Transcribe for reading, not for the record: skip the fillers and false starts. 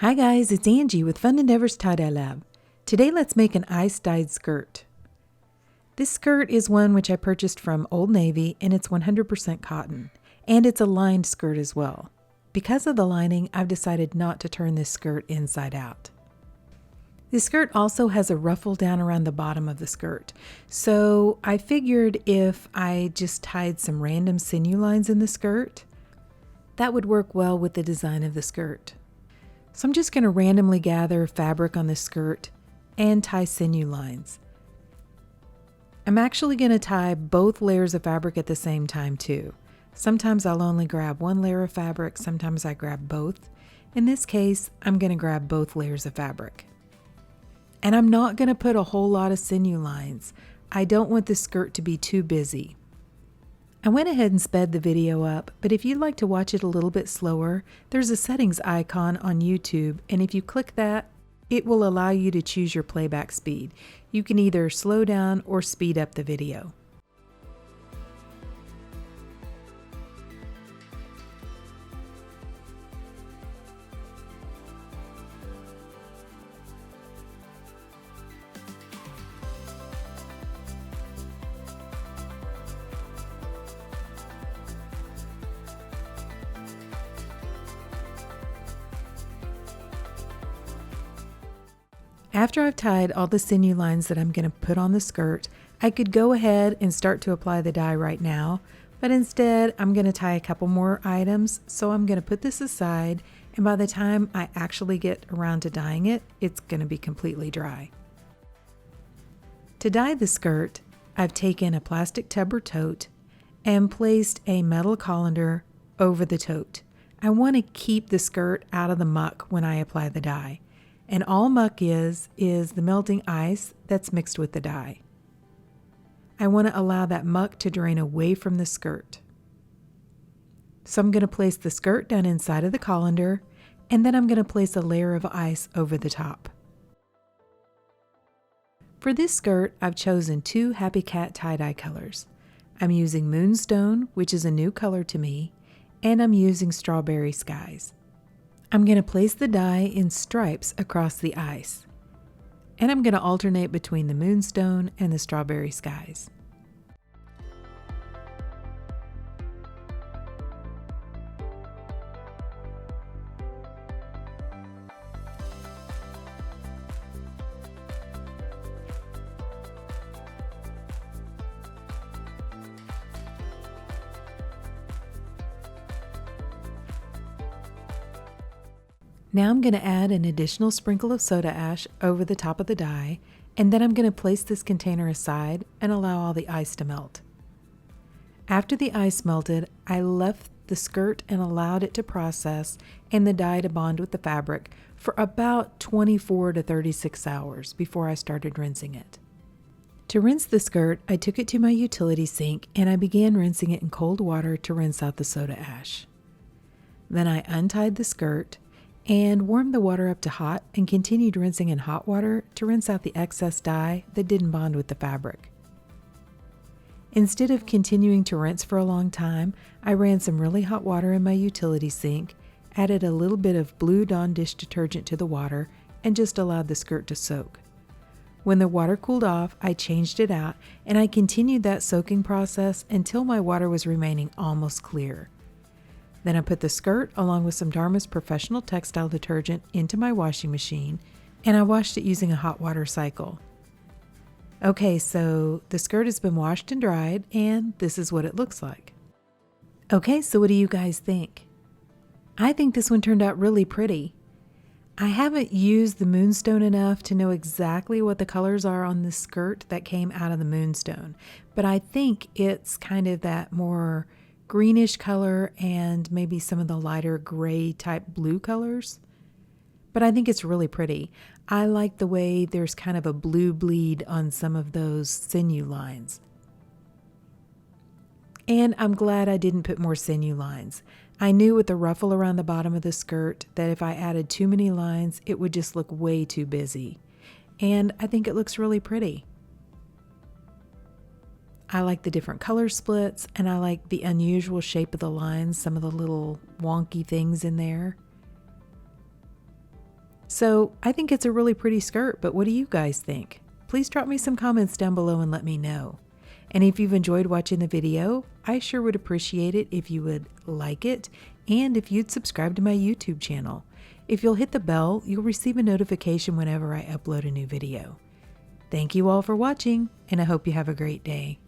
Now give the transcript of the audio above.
Hi guys, it's Angie with Fun Endeavors Tie-Dye Lab. Today let's make an ice-dyed skirt. This skirt is one which I purchased from Old Navy and it's 100% cotton. And it's a lined skirt as well. Because of the lining, I've decided not to turn this skirt inside out. This skirt also has a ruffle down around the bottom of the skirt. So I figured if I just tied some random sinew lines in the skirt, that would work well with the design of the skirt. So I'm just going to randomly gather fabric on this skirt and tie sinew lines. I'm actually going to tie both layers of fabric at the same time too. Sometimes I'll only grab one layer of fabric, sometimes I grab both. In this case, I'm going to grab both layers of fabric. And I'm not going to put a whole lot of sinew lines. I don't want this skirt to be too busy. I went ahead and sped the video up, but if you'd like to watch it a little bit slower, there's a settings icon on YouTube, and if you click that, it will allow you to choose your playback speed. You can either slow down or speed up the video. After I've tied all the sinew lines that I'm going to put on the skirt, I could go ahead and start to apply the dye right now, but instead I'm going to tie a couple more items, so I'm going to put this aside, and by the time I actually get around to dyeing it, it's going to be completely dry. To dye the skirt, I've taken a plastic tub or tote and placed a metal colander over the tote. I want to keep the skirt out of the muck when I apply the dye. And all muck is the melting ice that's mixed with the dye. I want to allow that muck to drain away from the skirt. So I'm going to place the skirt down inside of the colander, and then I'm going to place a layer of ice over the top. For this skirt, I've chosen two Happy Cat tie-dye colors. I'm using Moonstone, which is a new color to me, and I'm using Strawberry Skies. I'm going to place the dye in stripes across the ice, and I'm going to alternate between the Moonstone and the Strawberry Skies. Now I'm going to add an additional sprinkle of soda ash over the top of the dye, and then I'm going to place this container aside and allow all the ice to melt. After the ice melted, I left the skirt and allowed it to process and the dye to bond with the fabric for about 24 to 36 hours before I started rinsing it. To rinse the skirt, I took it to my utility sink and I began rinsing it in cold water to rinse out the soda ash. Then I untied the skirt and warmed the water up to hot and continued rinsing in hot water to rinse out the excess dye that didn't bond with the fabric. Instead of continuing to rinse for a long time, I ran some really hot water in my utility sink, added a little bit of Blue Dawn dish detergent to the water, and just allowed the skirt to soak. When the water cooled off, I changed it out, and I continued that soaking process until my water was remaining almost clear. Then I put the skirt along with some Dharma's Professional Textile Detergent into my washing machine, and I washed it using a hot water cycle. Okay, so the skirt has been washed and dried, and this is what it looks like. Okay, so what do you guys think? I think this one turned out really pretty. I haven't used the Moonstone enough to know exactly what the colors are on the skirt that came out of the Moonstone, but I think it's kind of that more greenish color and maybe some of the lighter gray type blue colors. But I think it's really pretty. I like the way there's kind of a blue bleed on some of those sinew lines. And I'm glad I didn't put more sinew lines. I knew with the ruffle around the bottom of the skirt that if I added too many lines, it would just look way too busy. And I think it looks really pretty. I like the different color splits, and I like the unusual shape of the lines, some of the little wonky things in there. So I think it's a really pretty skirt, but what do you guys think? Please drop me some comments down below and let me know. And if you've enjoyed watching the video, I sure would appreciate it if you would like it and if you'd subscribe to my YouTube channel. If you'll hit the bell, you'll receive a notification whenever I upload a new video. Thank you all for watching, and I hope you have a great day.